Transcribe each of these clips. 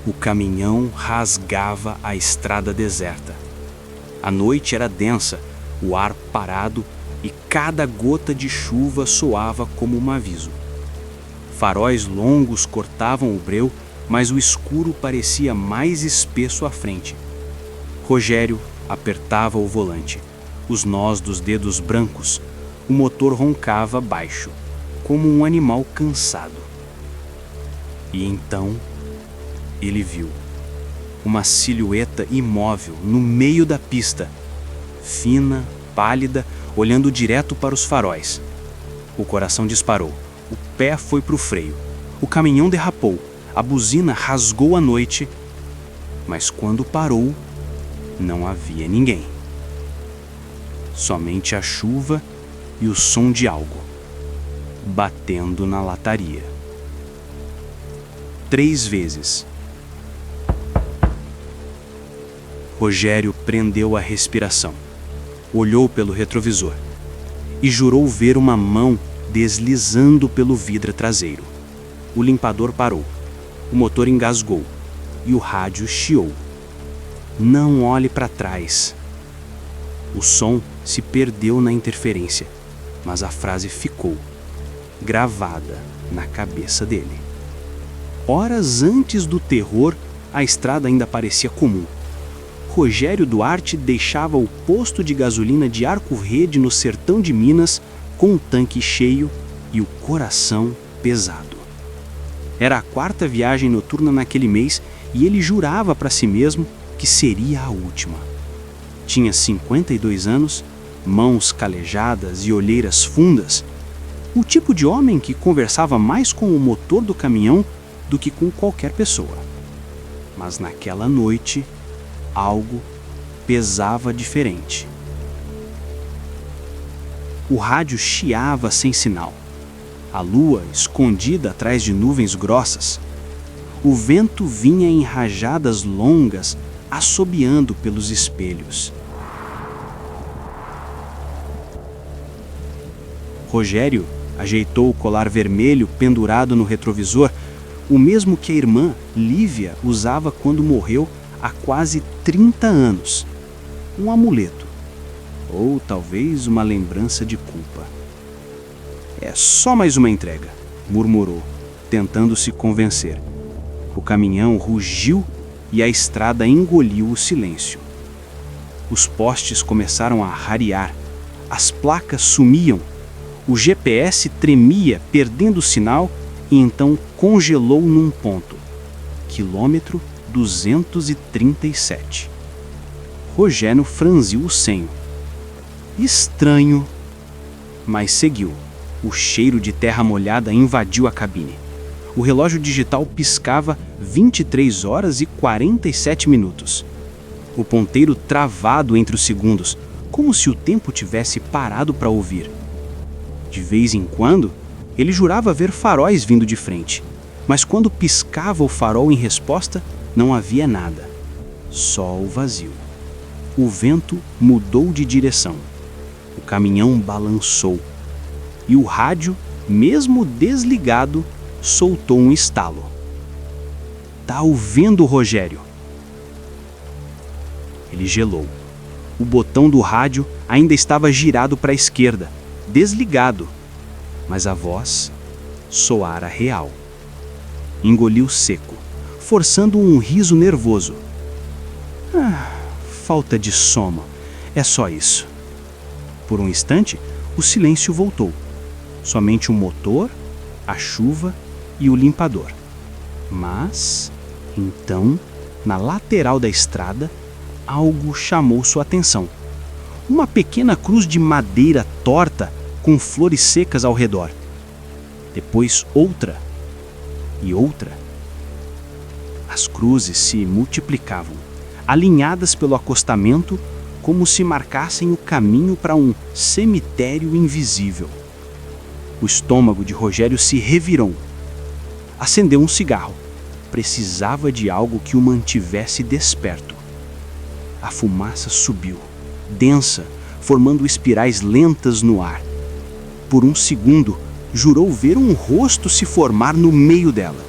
O caminhão rasgava a estrada deserta. A noite era densa, o ar parado e cada gota de chuva soava como um aviso. Faróis longos cortavam o breu, mas o escuro parecia mais espesso à frente. Rogério apertava o volante. Os nós dos dedos brancos, o motor roncava baixo, como um animal cansado. E então ele viu uma silhueta imóvel no meio da pista, fina, pálida, olhando direto para os faróis. O coração disparou, o pé foi para o freio, o caminhão derrapou, a buzina rasgou a noite, mas quando parou, não havia ninguém. Somente a chuva e o som de algo batendo na lataria. 3 vezes. Rogério prendeu a respiração, olhou pelo retrovisor e jurou ver uma mão deslizando pelo vidro traseiro. O limpador parou, o motor engasgou e o rádio chiou. Não olhe para trás. O som se perdeu na interferência, mas a frase ficou gravada na cabeça dele. Horas antes do terror, a estrada ainda parecia comum. Rogério Duarte deixava o posto de gasolina de Arco Verde no sertão de Minas com o tanque cheio e o coração pesado. Era a 4ª viagem noturna naquele mês e ele jurava para si mesmo que seria a última. Tinha 52 anos, mãos calejadas e olheiras fundas. O tipo de homem que conversava mais com o motor do caminhão do que com qualquer pessoa. Mas naquela noite, algo pesava diferente. O rádio chiava sem sinal. A lua escondida atrás de nuvens grossas. O vento vinha em rajadas longas, assobiando pelos espelhos. Rogério ajeitou o colar vermelho pendurado no retrovisor, o mesmo que a irmã, Lívia, usava quando morreu há quase 30 anos. Um amuleto, ou talvez uma lembrança de culpa. É só mais uma entrega, murmurou, tentando se convencer. O caminhão rugiu e a estrada engoliu o silêncio. Os postes começaram a rarear, as placas sumiam, o GPS tremia, perdendo o sinal, e então congelou num ponto. Quilômetro 237. Rogério franziu o senho. Estranho, mas seguiu. O cheiro de terra molhada invadiu a cabine. O relógio digital piscava 23 horas e 47 minutos. O ponteiro travado entre os segundos, como se o tempo tivesse parado para ouvir. De vez em quando, ele jurava ver faróis vindo de frente, mas quando piscava o farol em resposta, não havia nada. Só o vazio. O vento mudou de direção. O caminhão balançou. E o rádio, mesmo desligado, soltou um estalo. Tá ouvindo, Rogério? Ele gelou. O botão do rádio ainda estava girado para a esquerda, desligado, mas a voz soara real. Engoliu seco, forçando um riso nervoso. Falta de sono, é só isso. Por um instante, o silêncio voltou. Somente o motor, a chuva e o limpador. Mas, então, na lateral da estrada, algo chamou sua atenção. Uma pequena cruz de madeira torta com flores secas ao redor. Depois outra e outra. As cruzes se multiplicavam, alinhadas pelo acostamento, como se marcassem o caminho para um cemitério invisível. O estômago de Rogério se revirou. Acendeu um cigarro. Precisava de algo que o mantivesse desperto. A fumaça subiu, densa, formando espirais lentas no ar. Por um segundo, jurou ver um rosto se formar no meio dela.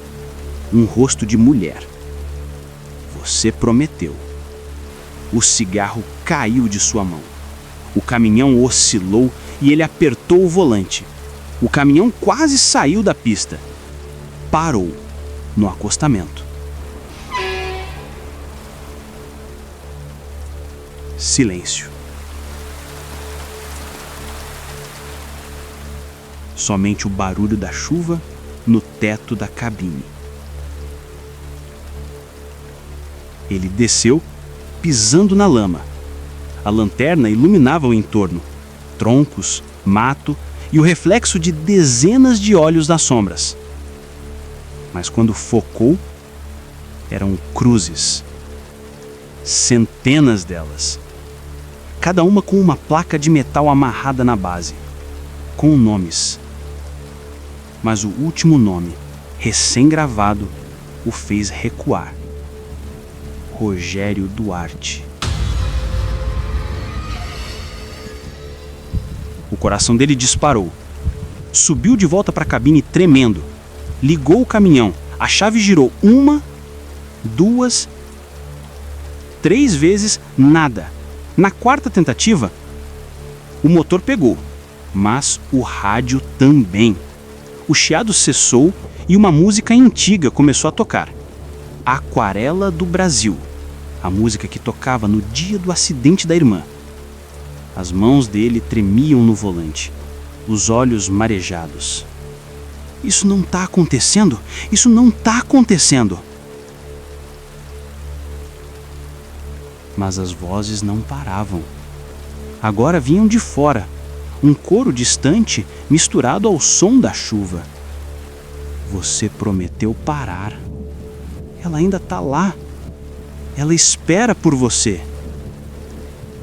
Um rosto de mulher. Você prometeu. O cigarro caiu de sua mão. O caminhão oscilou e ele apertou o volante. O caminhão quase saiu da pista. Parou no acostamento. Silêncio. Somente o barulho da chuva no teto da cabine. Ele desceu, pisando na lama. A lanterna iluminava o entorno. Troncos, mato e o reflexo de dezenas de olhos nas sombras. Mas quando focou, eram cruzes. Centenas delas. Cada uma com uma placa de metal amarrada na base, com nomes. Mas o último nome, recém-gravado, o fez recuar. Rogério Duarte. O coração dele disparou. Subiu de volta para a cabine tremendo. Ligou o caminhão. A chave girou 1, 2, 3 vezes, nada. Na quarta tentativa, o motor pegou, mas o rádio também. O chiado cessou e uma música antiga começou a tocar. Aquarela do Brasil, a música que tocava no dia do acidente da irmã. As mãos dele tremiam no volante, os olhos marejados. Isso não está acontecendo! Isso não está acontecendo! Mas as vozes não paravam. Agora vinham de fora, um coro distante misturado ao som da chuva. Você prometeu parar. Ela ainda está lá. Ela espera por você.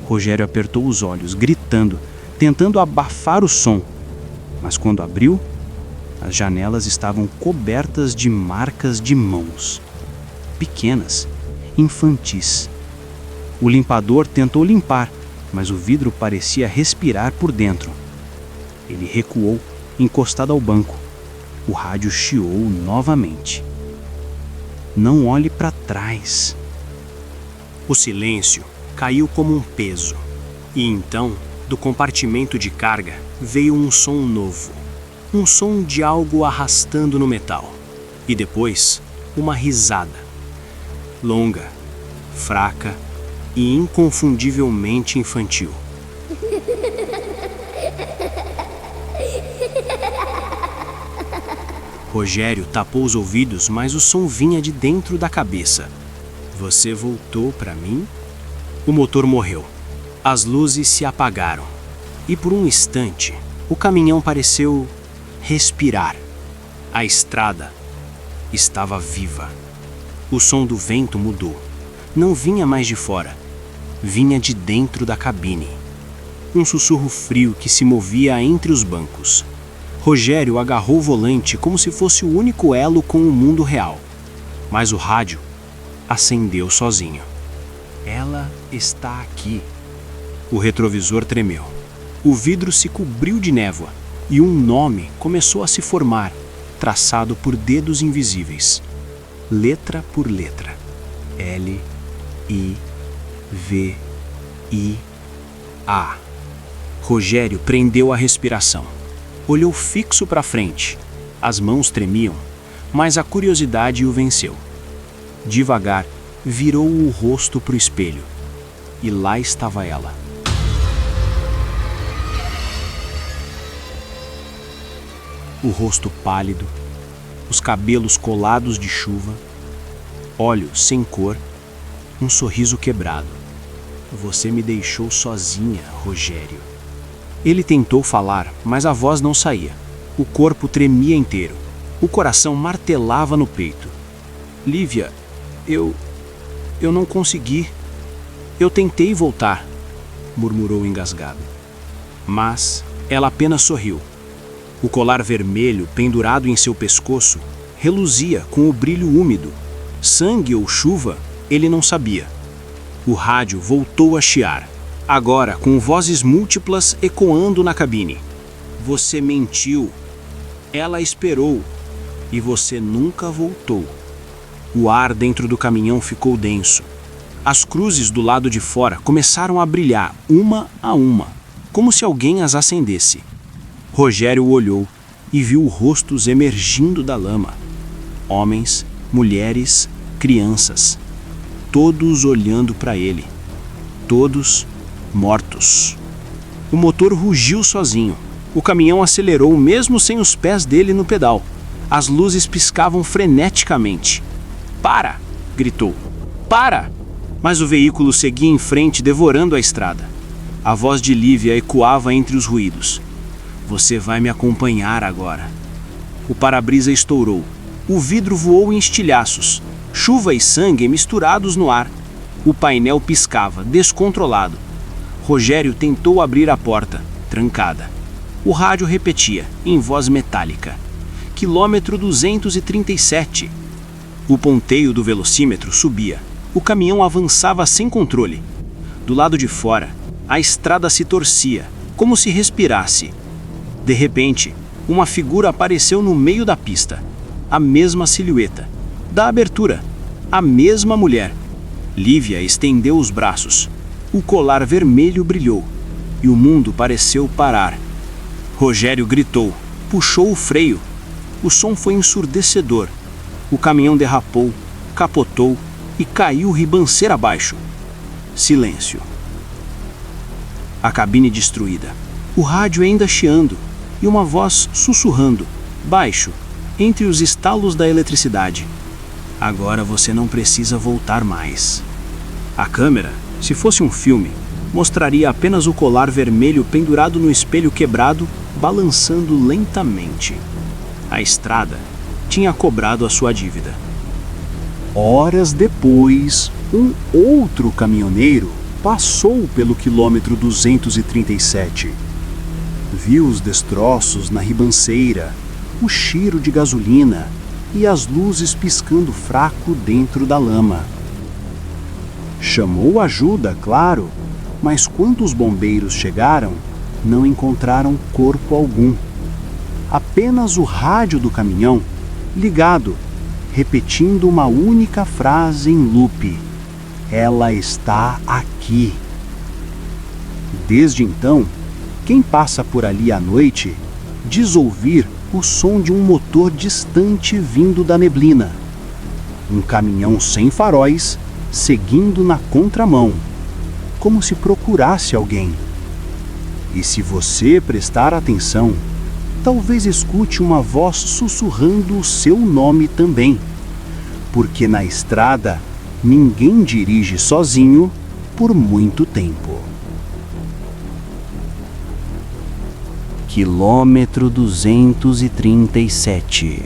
Rogério apertou os olhos, gritando, tentando abafar o som. Mas quando abriu, as janelas estavam cobertas de marcas de mãos. Pequenas, infantis. O limpador tentou limpar, mas o vidro parecia respirar por dentro. Ele recuou, encostado ao banco. O rádio chiou novamente. Não olhe para trás. O silêncio caiu como um peso. E então, do compartimento de carga, veio um som novo. Um som de algo arrastando no metal. E depois, uma risada. Longa, fraca e inconfundivelmente infantil. Rogério tapou os ouvidos, mas o som vinha de dentro da cabeça. Você voltou para mim? O motor morreu. As luzes se apagaram. E por um instante, o caminhão pareceu respirar. A estrada estava viva. O som do vento mudou. Não vinha mais de fora. Vinha de dentro da cabine. Um sussurro frio que se movia entre os bancos. Rogério agarrou o volante como se fosse o único elo com o mundo real. Mas o rádio acendeu sozinho. Ela está aqui. O retrovisor tremeu. O vidro se cobriu de névoa e um nome começou a se formar, traçado por dedos invisíveis. Letra por letra. L-I-V-I-A. Rogério prendeu a respiração. Olhou fixo para frente. As mãos tremiam, mas a curiosidade o venceu. Devagar, virou o rosto para o espelho. E lá estava ela. O rosto pálido, os cabelos colados de chuva, olhos sem cor, um sorriso quebrado. Você me deixou sozinha, Rogério. Ele tentou falar, mas a voz não saía. O corpo tremia inteiro. O coração martelava no peito. Lívia, eu não consegui. Eu tentei voltar, murmurou engasgado. Mas ela apenas sorriu. O colar vermelho pendurado em seu pescoço reluzia com o brilho úmido. Sangue ou chuva, ele não sabia. O rádio voltou a chiar, agora com vozes múltiplas ecoando na cabine. Você mentiu. Ela esperou. E você nunca voltou. O ar dentro do caminhão ficou denso. As cruzes do lado de fora começaram a brilhar, uma a uma, como se alguém as acendesse. Rogério olhou e viu rostos emergindo da lama. Homens, mulheres, crianças. Todos olhando para ele. Todos mortos. O motor rugiu sozinho. O caminhão acelerou mesmo sem os pés dele no pedal. As luzes piscavam freneticamente. "Para!" gritou. "Para!" Mas o veículo seguia em frente, devorando a estrada. A voz de Lívia ecoava entre os ruídos. "Você vai me acompanhar agora." O para-brisa estourou. O vidro voou em estilhaços. Chuva e sangue misturados no ar. O painel piscava, descontrolado. Rogério tentou abrir a porta, trancada. O rádio repetia, em voz metálica: "Quilômetro 237. O ponteio do velocímetro subia. O caminhão avançava sem controle. Do lado de fora, a estrada se torcia, como se respirasse. De repente, uma figura apareceu no meio da pista. A mesma silhueta. Da abertura. A mesma mulher. Lívia estendeu os braços. O colar vermelho brilhou. E o mundo pareceu parar. Rogério gritou. Puxou o freio. O som foi ensurdecedor. O caminhão derrapou, capotou e caiu ribanceira abaixo. Silêncio. A cabine destruída. O rádio ainda chiando e uma voz sussurrando, baixo, entre os estalos da eletricidade: "Agora você não precisa voltar mais." A câmera, se fosse um filme, mostraria apenas o colar vermelho pendurado no espelho quebrado, balançando lentamente. A estrada tinha cobrado a sua dívida. Horas depois, um outro caminhoneiro passou pelo quilômetro 237. Viu os destroços na ribanceira, o cheiro de gasolina e as luzes piscando fraco dentro da lama. Chamou ajuda, claro, mas quando os bombeiros chegaram, não encontraram corpo algum. Apenas o rádio do caminhão, ligado, repetindo uma única frase em loop: "Ela está aqui." Desde então, quem passa por ali à noite diz ouvir o som de um motor distante vindo da neblina. Um caminhão sem faróis, seguindo na contramão, como se procurasse alguém. E se você prestar atenção, talvez escute uma voz sussurrando o seu nome também, porque na estrada ninguém dirige sozinho por muito tempo. Quilômetro 237.